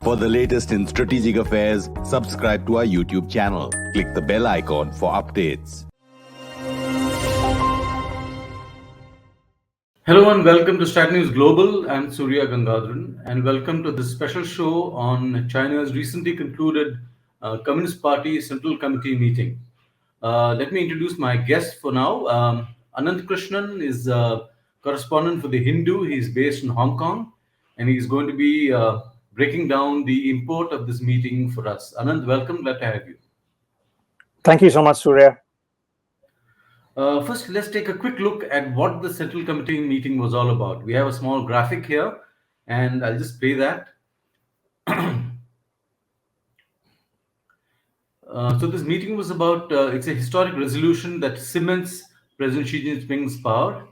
For the latest in strategic affairs, subscribe to our YouTube channel. Click the bell icon for updates. Hello and welcome to StratNewsGlobal. I'm Surya Gangadharan, and welcome to this special show on China's recently concluded Communist Party Central Committee meeting. Let me introduce my guest for now. Ananth Krishnan is a correspondent for The Hindu. He's based in Hong Kong, and he's going to be breaking down the import of this meeting for us. Ananth, welcome. Glad to have you. Thank you so much, Surya. First, let's take a quick look at what the Central Committee meeting was all about. We have a small graphic here, and I'll just play that. So this meeting was about, it's a historic resolution that cements President Xi Jinping's power.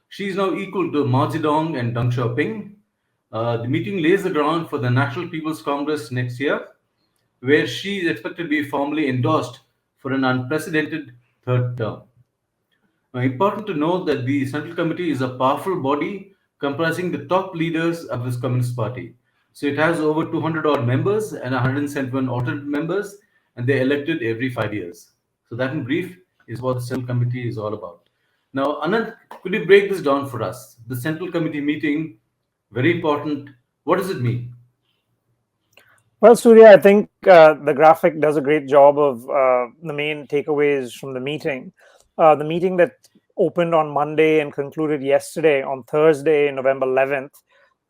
She is now equal to Mao Zedong and Deng Xiaoping. The meeting lays the ground for the National People's Congress next year, where Xi is expected to be formally endorsed for an unprecedented third term. Important to note that the Central Committee is a powerful body comprising the top leaders of this Communist Party. So it has over 200 odd members and 171 alternate members, and they're elected every 5 years. So that in brief is what the Central Committee is all about. Now, Ananth, could you break this down for us? The Central Committee meeting, very important. What does it mean? Well, Surya, I think the graphic does a great job of the main takeaways from the meeting. The meeting that opened on Monday and concluded yesterday on Thursday, November 11th,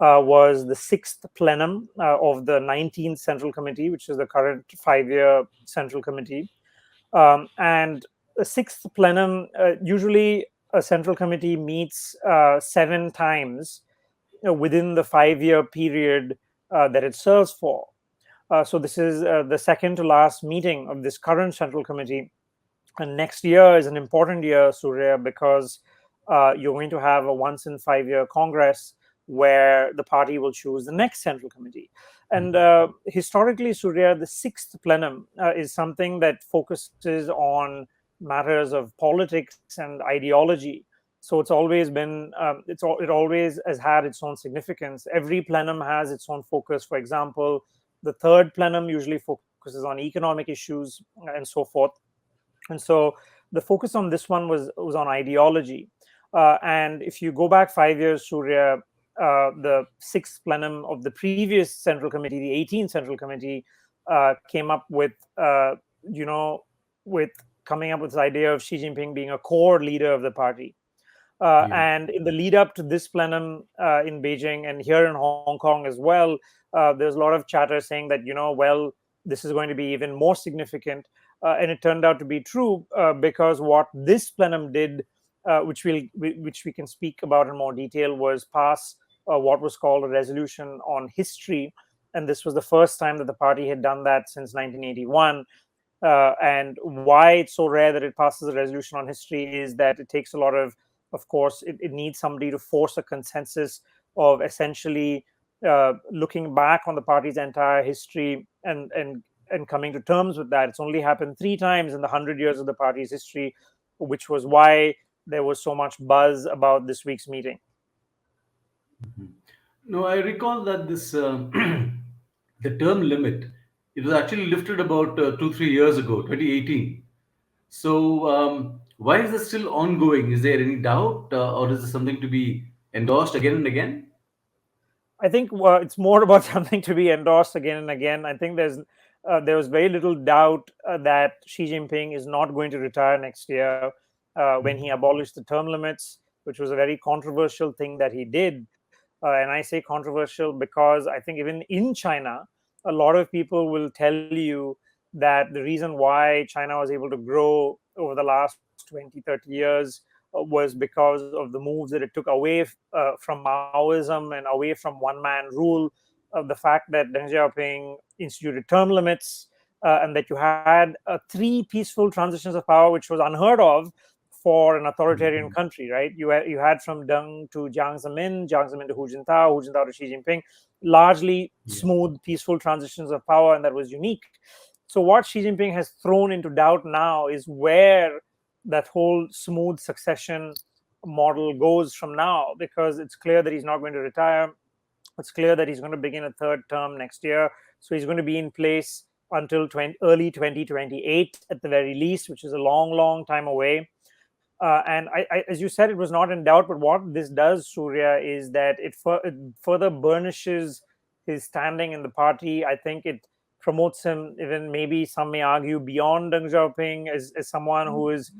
was the sixth plenum of the 19th Central Committee, which is the current 5-year Central Committee. And the sixth plenum, usually a Central Committee meets 7 times within the 5-year period that it serves for. So this is the second to last meeting of this current Central Committee. And next year is an important year, Surya, because you're going to have a once in 5-year Congress where the party will choose the next Central Committee. And historically, Surya, the sixth plenum is something that focuses on matters of politics and ideology. So it's always been, it always has had its own significance. Every plenum has its own focus. For example, the third plenum usually focuses on economic issues and so forth. And so the focus on this one was on ideology. And if you go back 5 years, Surya, the sixth plenum of the previous Central Committee, the 18th Central Committee, came up with, with coming up with this idea of Xi Jinping being a core leader of the party. And in the lead up to this plenum in Beijing and here in Hong Kong as well, there's a lot of chatter saying that, this is going to be even more significant. And it turned out to be true because what this plenum did, which we can speak about in more detail, was pass what was called a resolution on history. And this was the first time that the party had done that since 1981. And why it's so rare that it passes a resolution on history is that it takes a lot of course, it needs somebody to force a consensus of essentially looking back on the party's entire history and coming to terms with that. It's only happened 3 times in the 100 years of the party's history, which was why there was so much buzz about this week's meeting. No, I recall that this the term limit, it was actually lifted about 2-3 years ago, 2018. So why is this still ongoing? Is there any doubt, or is this something to be endorsed again and again? I think it's more about something to be endorsed again and again. I think there was very little doubt that Xi Jinping is not going to retire next year when he abolished the term limits, which was a very controversial thing that he did. And I say controversial because I think even in China, a lot of people will tell you that the reason why China was able to grow over the last 20, 30 years was because of the moves that it took away from Maoism and away from one-man rule, the fact that Deng Xiaoping instituted term limits, and that you had 3 peaceful transitions of power, which was unheard of for an authoritarian country, right? You had from Deng to Jiang Zemin to Hu Jintao to Xi Jinping, largely smooth, peaceful transitions of power, and that was unique. So what Xi Jinping has thrown into doubt now is where that whole smooth succession model goes from now, because it's clear that he's not going to retire. It's clear that he's going to begin a third term next year. So he's going to be in place until early 2028 at the very least, which is a long, long time away. And as you said, it was not in doubt. But what this does, Surya, is that it further burnishes his standing in the party. I think it promotes him, even maybe some may argue, beyond Deng Xiaoping as someone who is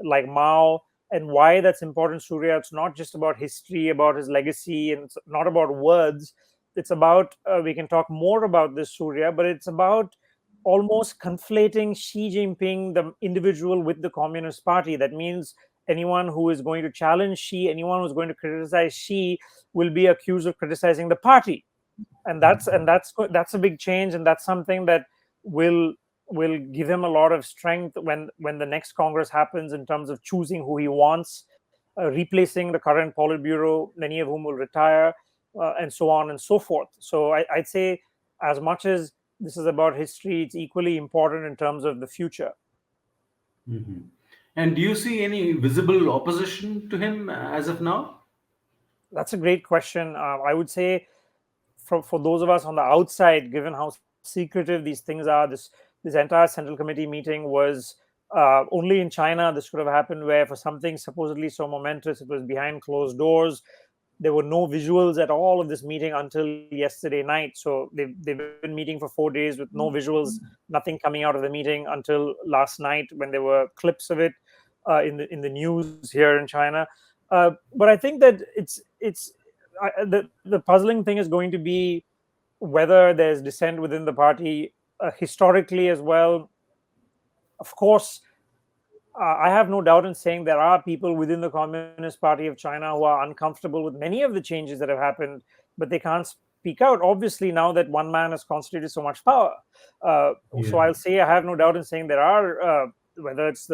like Mao. And why that's important, Surya, it's not just about history, about his legacy, and it's not about words. It's about, we can talk more about this, Surya, but it's about almost conflating Xi Jinping, the individual, with the Communist Party. That means anyone who is going to challenge Xi, anyone who's going to criticize Xi, will be accused of criticizing the party, and that's a big change, and that's something that will give him a lot of strength when the next Congress happens, in terms of choosing who he wants, replacing the current Politburo, many of whom will retire, and so on and so forth. So I'd say, as much as this is about history, it's equally important in terms of the future. Mm-hmm. And do you see any visible opposition to him as of now? That's a great question. I would say, for those of us on the outside, given how secretive these things are, this entire Central Committee meeting was only in China. This could have happened where, for something supposedly so momentous, it was behind closed doors. There were no visuals at all of this meeting until yesterday night. So they've been meeting for 4 days with no visuals, nothing coming out of the meeting until last night, when there were clips of it in the news here in China. But I think that the puzzling thing is going to be whether there's dissent within the party, historically as well. Of course, I have no doubt in saying there are people within the Communist Party of China who are uncomfortable with many of the changes that have happened, but they can't speak out, obviously, now that one man has constituted so much power. So I'll say I have no doubt in saying there are, whether it's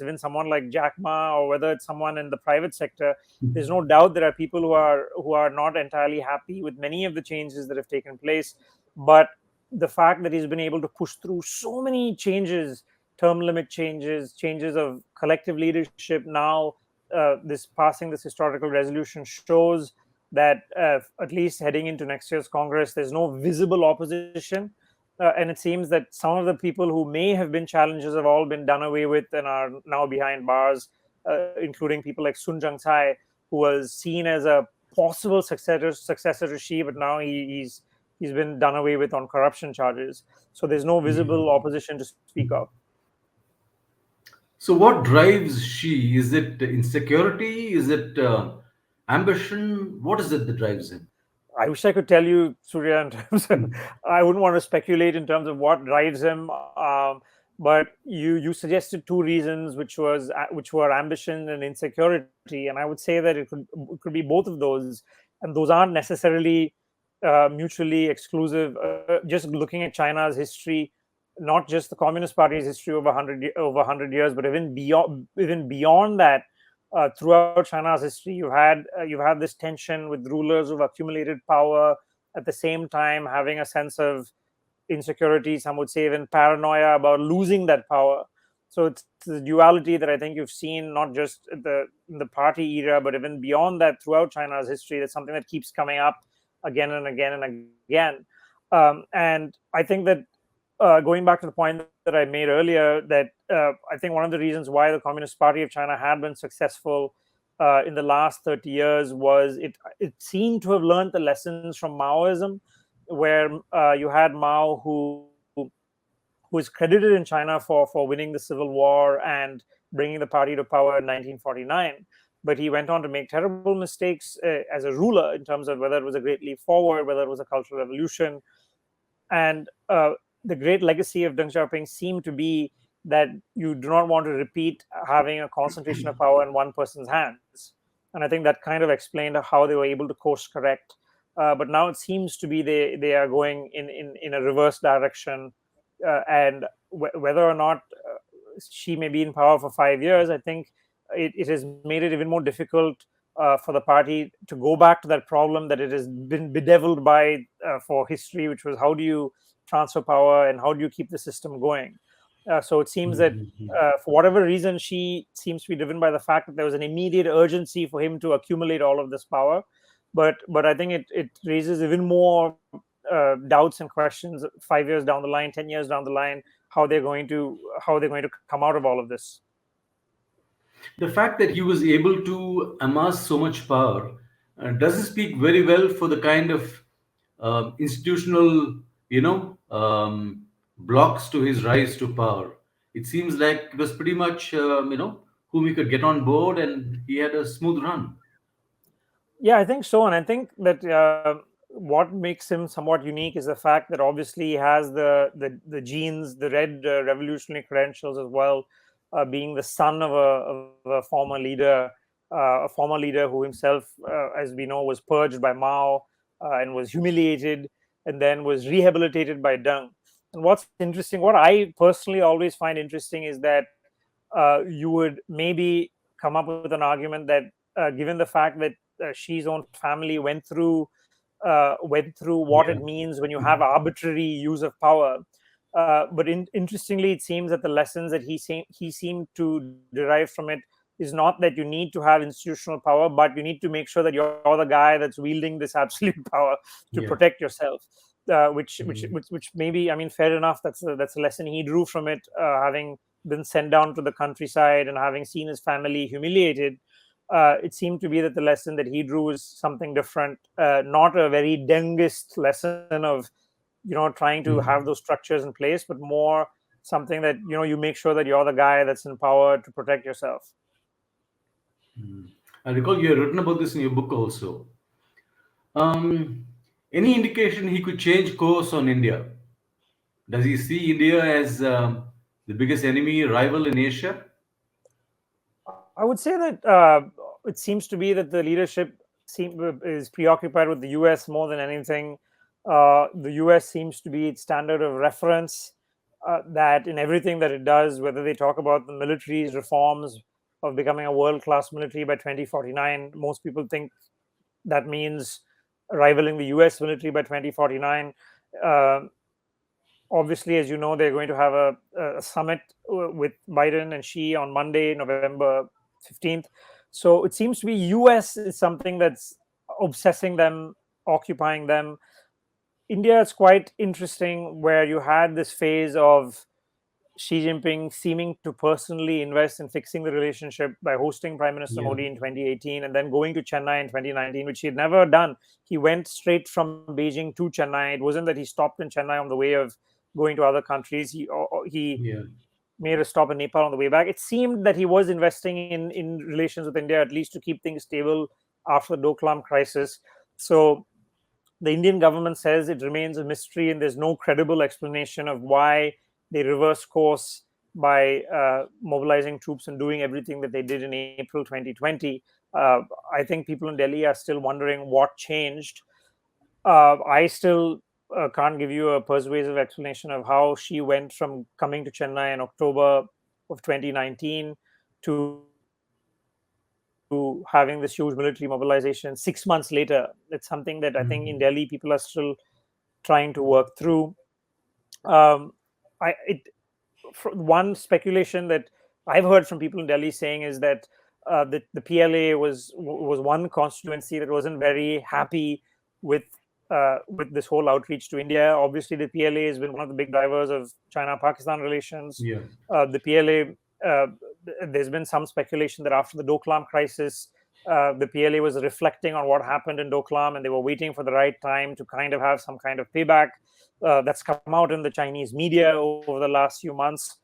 even someone like Jack Ma, or whether it's someone in the private sector, there's no doubt there are people who are not entirely happy with many of the changes that have taken place. But the fact that he's been able to push through so many changes, term limit changes of collective leadership, now this passing this historical resolution, shows that at least heading into next year's Congress, there's no visible opposition. And it seems that some of the people who may have been challengers have all been done away with and are now behind bars, including people like Sun Zhengcai, who was seen as a possible successor to Xi, but now he's been done away with on corruption charges. So there's no visible opposition to speak of. So what drives Xi? Is it insecurity? Is it ambition? What is it that drives him? I wish I could tell you, Surya, in terms of, I wouldn't want to speculate in terms of what drives him. But you suggested two reasons, which were ambition and insecurity, and I would say that it could be both of those, and those aren't necessarily mutually exclusive. Just looking at China's history, not just the Communist Party's history over 100 years, but even beyond that, throughout China's history, you've had this tension with rulers who've accumulated power, at the same time having a sense of insecurity, some would say even paranoia about losing that power. So it's the duality that I think you've seen, not just in the party era, but even beyond that throughout China's history. That's something that keeps coming up again and again and again. And I think that, going back to the point that I made earlier, that I think one of the reasons why the Communist Party of China had been successful in the last 30 years was it seemed to have learned the lessons from Maoism, where you had Mao, who is credited in China for winning the Civil War and bringing the party to power in 1949. But he went on to make terrible mistakes as a ruler, in terms of whether it was a great leap forward, whether it was a cultural revolution. And the great legacy of Deng Xiaoping seemed to be that you do not want to repeat having a concentration of power in one person's hands. And I think that kind of explained how they were able to course correct. But now it seems to be they are going in a reverse direction. And whether or not Xi may be in power for 5 years, I think it has made it even more difficult for the party to go back to that problem that it has been bedeviled by for history, which was, how do you transfer power and how do you keep the system going? So it seems that for whatever reason, Xi seems to be driven by the fact that there was an immediate urgency for him to accumulate all of this power. But I think it raises even more doubts and questions 5 years down the line, 10 years down the line, how they're going to come out of all of this. The fact that he was able to amass so much power doesn't speak very well for the kind of institutional, blocks to his rise to power. It seems like it was pretty much, whom he could get on board, and he had a smooth run. Yeah, I think so, and I think that what makes him somewhat unique is the fact that obviously he has the genes, the red revolutionary credentials as well, being the son of a former leader who himself, as we know, was purged by Mao and was humiliated, and then was rehabilitated by Deng. And what's interesting, what I personally always find interesting, is that you would maybe come up with an argument that, given the fact that Xi's own family went through what Yeah. it means when you have arbitrary use of power. But interestingly, it seems that the lessons that he seemed to derive from it is not that you need to have institutional power, but you need to make sure that you're the guy that's wielding this absolute power to Yeah. protect yourself. Which, Mhm. which maybe, I mean, fair enough. That's a lesson he drew from it, having been sent down to the countryside and having seen his family humiliated. It seemed to be that the lesson that he drew is something different, not a very Dengist lesson of trying to have Mhm. those structures in place, but more something that you make sure that you're the guy that's in power to protect yourself. I recall you had written about this in your book also. Um, any indication he could change course on India? Does he see India as the biggest enemy, rival in Asia? I would say that it seems to be that the leadership is preoccupied with the US more than anything. The US seems to be its standard of reference, that in everything that it does, whether they talk about the military's reforms of becoming a world class military by 2049, most people think that means rivaling the US military by 2049. Uh, Obviously, as you know, they're going to have a summit with Biden and Xi on Monday, November 15th. So it seems to be US is something that's obsessing them, occupying them. India is quite interesting, where you had this phase of Xi Jinping seeming to personally invest in fixing the relationship by hosting Prime Minister Yeah. Modi in 2018 and then going to Chennai in 2019, which he had never done. He went straight from Beijing to Chennai. It wasn't that he stopped in Chennai on the way of going to other countries. He Yeah. made a stop in Nepal on the way back. It seemed that he was investing in relations with India, at least to keep things stable after the Doklam crisis. So the Indian government says it remains a mystery, and there's no credible explanation of why they reversed course by mobilizing troops and doing everything that they did in April 2020. I think people in Delhi are still wondering what changed. I still can't give you a persuasive explanation of how she went from coming to Chennai in October of 2019 to having this huge military mobilization 6 months later. It's something that I think in Mhm. Delhi people are still trying to work through. Um, One speculation that I've heard from people in Delhi saying is that the PLA was one constituency that wasn't very happy with with this whole outreach to India. Obviously, the PLA has been one of the big drivers of China-Pakistan relations. Yeah. The PLA, there's been some speculation that after the Doklam crisis, the PLA was reflecting on what happened in Doklam, and they were waiting for the right time to kind of have some kind of payback. That's come out in the Chinese media over the last few months.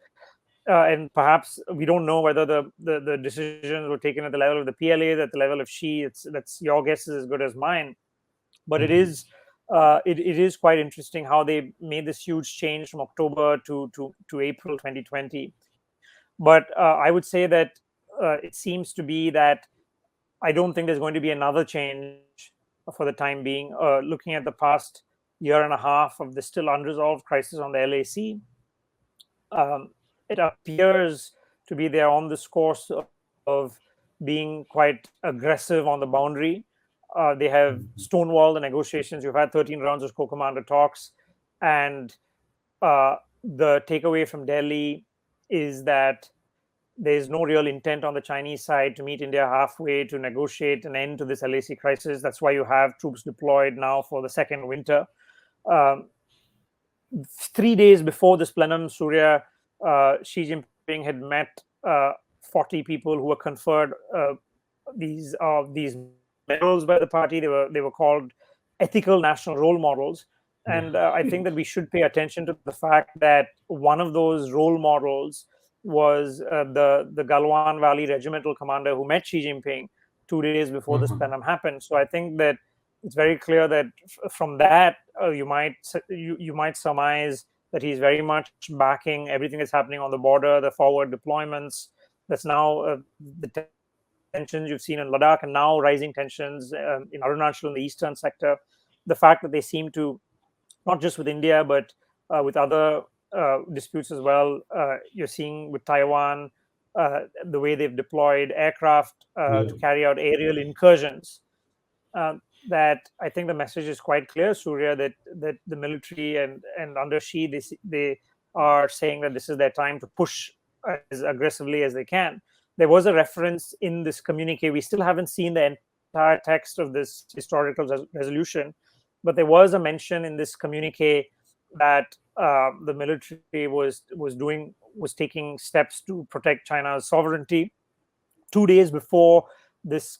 And perhaps we don't know whether the decisions were taken at the level of the PLA, at the level of Xi. That's your guess is as good as mine. But Mhm. it is quite interesting how they made this huge change from October to April 2020. But I would say that it seems to be that I don't think there's going to be another change for the time being. Looking at the past year and a half of the still unresolved crisis on the LAC, it appears to be they're on this course of being quite aggressive on the boundary. They have stonewalled the negotiations. You've had 13 rounds of co-commander talks, and the takeaway from Delhi is that there's no real intent on the Chinese side to meet India halfway to negotiate an end to this LAC crisis. That's why you have troops deployed now for the second winter. 3 days before this plenum, Surya, Xi Jinping had met 40 people who were conferred these medals by the party. They were called ethical national role models. And I think that we should pay attention to the fact that one of those role models was the Galwan Valley regimental commander who met Xi Jinping 2 days before this plenum happened. So I think that it's very clear that from that you might surmise that he's very much backing everything that's happening on the border, the forward deployments. That's now the tensions you've seen in Ladakh, and now rising tensions in Arunachal in the eastern sector. The fact that they seem to, not just with India, but with other disputes as well. You're seeing with Taiwan, the way they've deployed aircraft to carry out aerial incursions. That I think the message is quite clear, Surya, that the military and under Xi, they are saying that this is their time to push as aggressively as they can. There was a reference in this communique. We still haven't seen the entire text of this historical resolution, but there was a mention in this communique that the military was taking steps to protect China's sovereignty. 2 days before this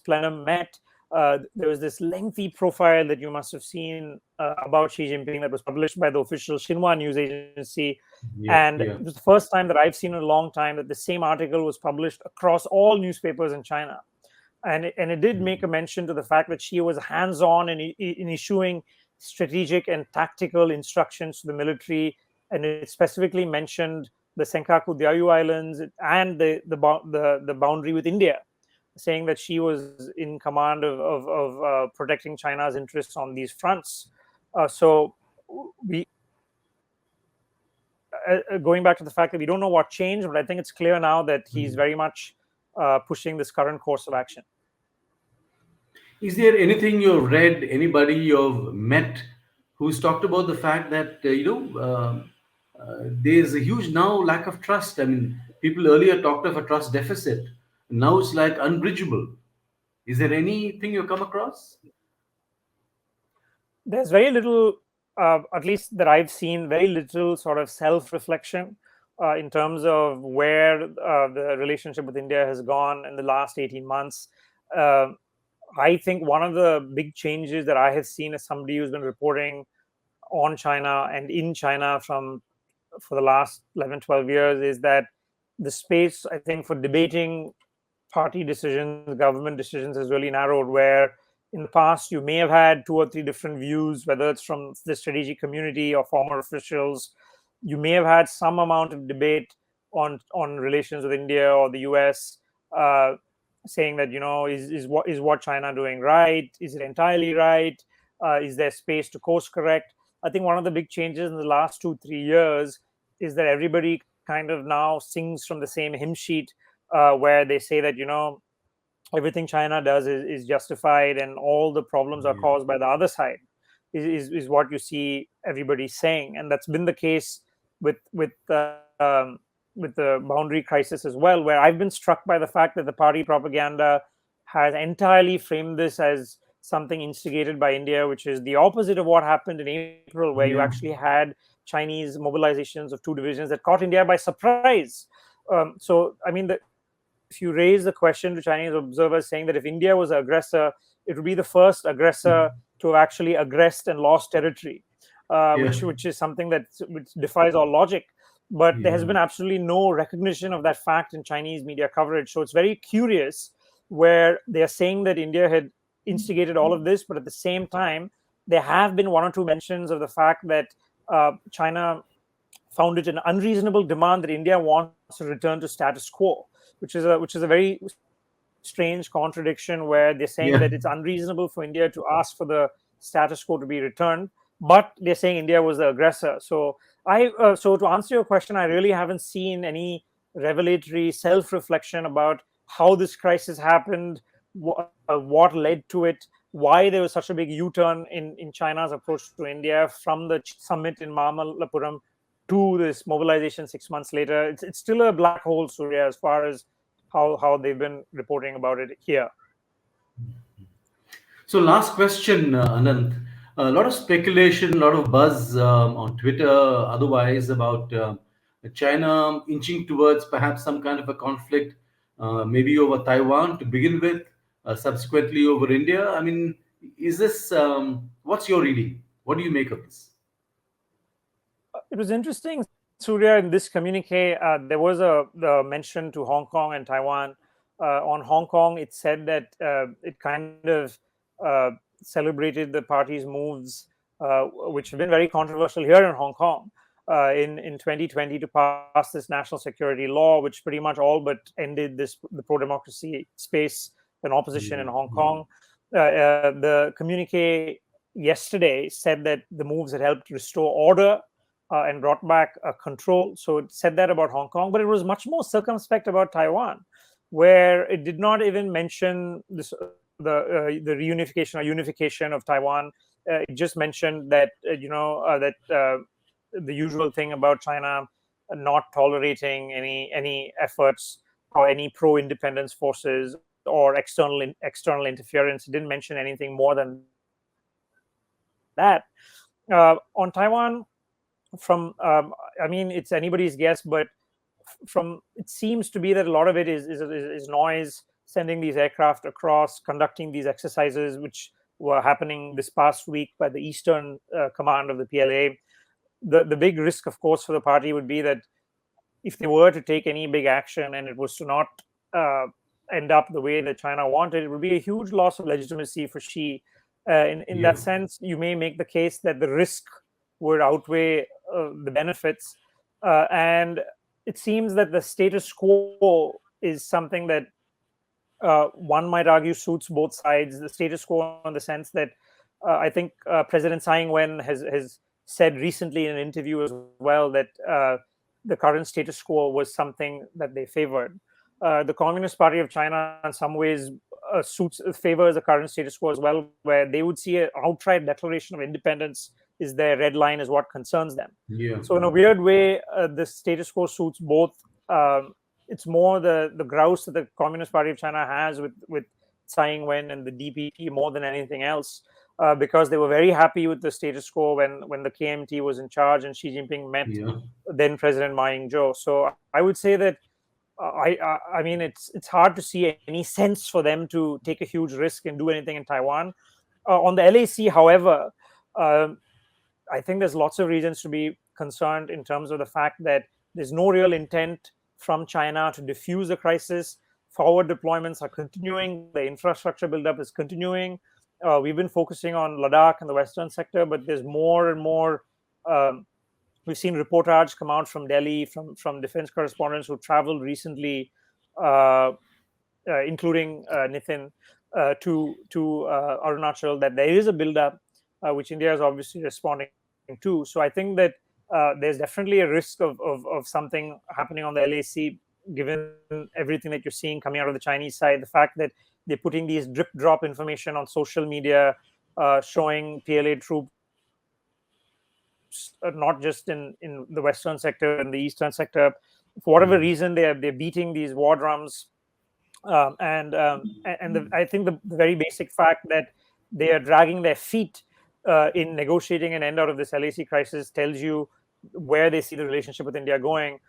plenum met, there was this lengthy profile that you must have seen about Xi Jinping that was published by the official Xinhua news agency. It was the first time that I've seen in a long time that the same article was published across all newspapers in China. And it did make a mention to the fact that Xi was hands-on in issuing strategic and tactical instructions to the military, and it specifically mentioned the Senkaku Diaoyu Islands and the boundary with India, saying that Xi was in command of protecting China's interests on these fronts. So we going back to the fact that we don't know what changed, but I think it's clear now that he's very much pushing this current course of action. Is there anything you've read, anybody you've met who's talked about the fact that, there's a huge now lack of trust? I mean, people earlier talked of a trust deficit. Now it's like unbridgeable. Is there anything you come across? There's very little, at least that I've seen, very little sort of self-reflection in terms of where the relationship with India has gone in the last 18 months. I think one of the big changes that I have seen as somebody who's been reporting on China and in China for the last 11, 12 years is that the space, I think, for debating party decisions, government decisions has really narrowed, where in the past you may have had 2 or 3 different views, whether it's from the strategic community or former officials. You may have had some amount of debate on relations with India or the US, saying that, is what China doing right? Is it entirely right? Is there space to course correct? I think one of the big changes in the last 2-3 years is that everybody kind of now sings from the same hymn sheet, where they say that, everything China does is justified and all the problems are caused by the other side, is what you see everybody saying. And that's been the case with the boundary crisis as well, where I've been struck by the fact that the party propaganda has entirely framed this as something instigated by India, which is the opposite of what happened in April, where you actually had Chinese mobilizations of 2 divisions that caught India by surprise. So, I mean, if you raise the question to Chinese observers saying that if India was the aggressor, it would be the first aggressor to have actually aggressed and lost territory, which is something which defies all logic. But there has been absolutely no recognition of that fact in Chinese media coverage. So it's very curious, where they are saying that India had instigated all of this, but at the same time, there have been 1 or 2 mentions of the fact that China found it an unreasonable demand that India wants to return to status quo, which is a very strange contradiction, where they're saying that it's unreasonable for India to ask for the status quo to be returned, but they're saying India was the aggressor. So so to answer your question, I really haven't seen any revelatory self-reflection about how this crisis happened, what led to it, why there was such a big U-turn in China's approach to India from the summit in Mamallapuram to this mobilization 6 months later, it's still a black hole, Surya, as far as how they've been reporting about it here. So, last question, Ananth. A lot of speculation, a lot of buzz on Twitter, otherwise, about China inching towards perhaps some kind of a conflict, maybe over Taiwan to begin with, subsequently over India. I mean, is this, what's your reading? What do you make of this? It was interesting, Surya, in this communique, there was the mention to Hong Kong and Taiwan. On Hong Kong, it said that it kind of celebrated the party's moves, which have been very controversial here in Hong Kong, in 2020 to pass this national security law, which pretty much all but ended the pro-democracy space and opposition in Hong Kong. The communique yesterday said that the moves had helped restore order and brought back control. So it said that about Hong Kong, but it was much more circumspect about Taiwan, where it did not even mention this, the reunification or unification of Taiwan. It just mentioned that the usual thing about China not tolerating any efforts or any pro-independence forces or external interference. It didn't mention anything more than that. On Taiwan, from I mean, it's anybody's guess, but from it seems to be that a lot of it is noise, sending these aircraft across, conducting these exercises, which were happening this past week by the Eastern Command of the PLA. The big risk, of course, for the party would be that if they were to take any big action and it was to not end up the way that China wanted, it would be a huge loss of legitimacy for Xi. In that sense, you may make the case that the risk would outweigh the benefits. And it seems that the status quo is something that one might argue suits both sides. The status quo in the sense that I think President Tsai Ing-wen has said recently in an interview as well that the current status quo was something that they favored. The Communist Party of China in some ways favors the current status quo as well, where they would see an outright declaration of independence is their red line, is what concerns them. So in a weird way, the status quo suits both. It's more the grouse that the Communist Party of China has with Tsai Ing-wen and the DPP more than anything else, because they were very happy with the status quo when the KMT was in charge and Xi Jinping met then President Ma Ying-jeou. So I would say that I mean, it's hard to see any sense for them to take a huge risk and do anything in Taiwan. On the LAC, however, I think there's lots of reasons to be concerned in terms of the fact that there's no real intent from China to diffuse the crisis. Forward deployments are continuing. The infrastructure buildup is continuing. We've been focusing on Ladakh and the Western sector, but there's more and more. We've seen reportage come out from Delhi from defense correspondents who traveled recently, including Nitin, to Arunachal, that there is a buildup, which India is obviously responding to. So I think that there's definitely a risk of something happening on the LAC, given everything that you're seeing coming out of the Chinese side. The fact that they're putting these drip drop information on social media, showing PLA troops not just in the Western sector and the Eastern sector. For whatever reason, they're beating these war drums, and I think the very basic fact that they are dragging their feet in negotiating an end out of this LAC crisis tells you where they see the relationship with India going.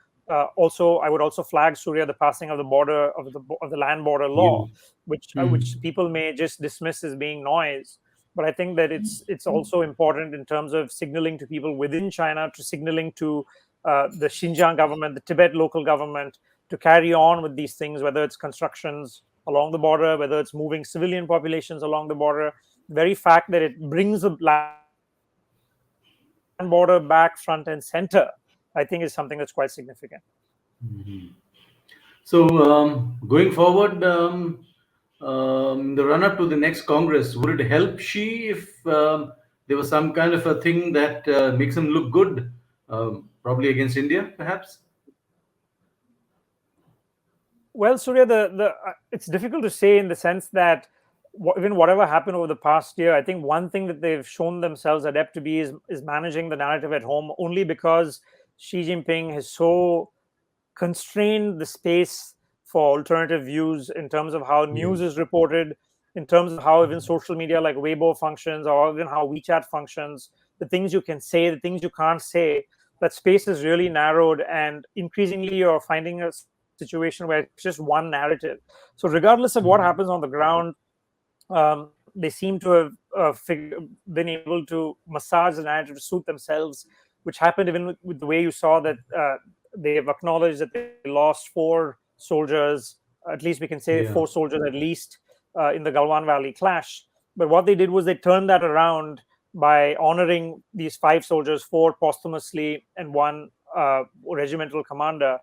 Also, I would also flag, Surya, the passing of the border of the land border law, which people may just dismiss as being noise. But I think that it's also important in terms of signaling to people within China, to signaling to the Xinjiang government, the Tibet local government, to carry on with these things, whether it's constructions along the border, whether it's moving civilian populations along the border. The very fact that it brings the land border back front and center, I think, is something that's quite significant. So going forward, the run-up to the next Congress, would it help Xi if there was some kind of a thing that makes him look good, probably against India, perhaps? Well, Surya, it's difficult to say in the sense that even whatever happened over the past year, I think one thing that they've shown themselves adept to be is managing the narrative at home, only because Xi Jinping has so constrained the space for alternative views in terms of how news is reported, in terms of how even social media like Weibo functions, or even how WeChat functions, the things you can say, the things you can't say. That space is really narrowed, and increasingly you're finding a situation where it's just one narrative. So regardless of what happens on the ground, they seem to have been able to massage the narrative to suit themselves, which happened even with the way you saw that they have acknowledged that they lost 4 soldiers, at least we can say 4 soldiers at least, in the Galwan Valley clash. But what they did was they turned that around by honoring these 5 soldiers, 4 posthumously and 1 regimental commander,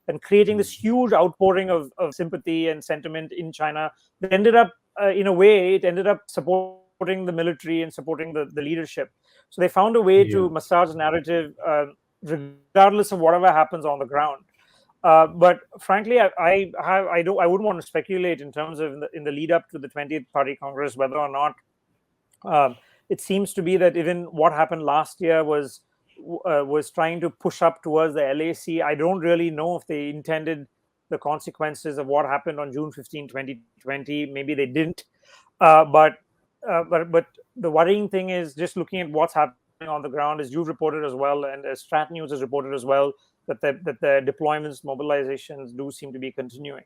and creating this huge outpouring of sympathy and sentiment in China. That ended up, in a way, it ended up supporting the military and supporting the leadership. So they found a way to massage narrative, regardless of whatever happens on the ground. But frankly, I wouldn't want to speculate in terms of in the lead up to the 20th Party Congress whether or not. It seems to be that even what happened last year was trying to push up towards the LAC. I don't really know if they intended the consequences of what happened on June 15, 2020. Maybe they didn't. But the worrying thing is just looking at what's happening on the ground, as you've reported as well, and as Strat News has reported as well, that the deployments, mobilizations do seem to be continuing.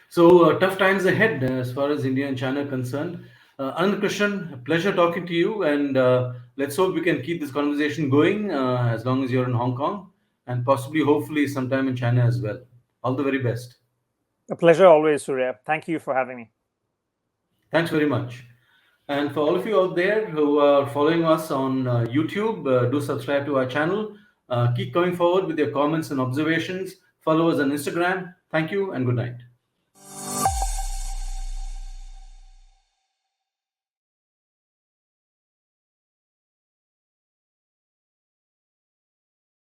So tough times ahead as far as India and China are concerned. Ananth Krishnan, pleasure talking to you, and let's hope we can keep this conversation going as long as you're in Hong Kong, and possibly, hopefully, sometime in China as well. All the very best. A pleasure always, Surya. Thank you for having me. Thanks very much. And for all of you out there who are following us on YouTube, do subscribe to our channel. Keep coming forward with your comments and observations. Follow us on Instagram. Thank you and good night.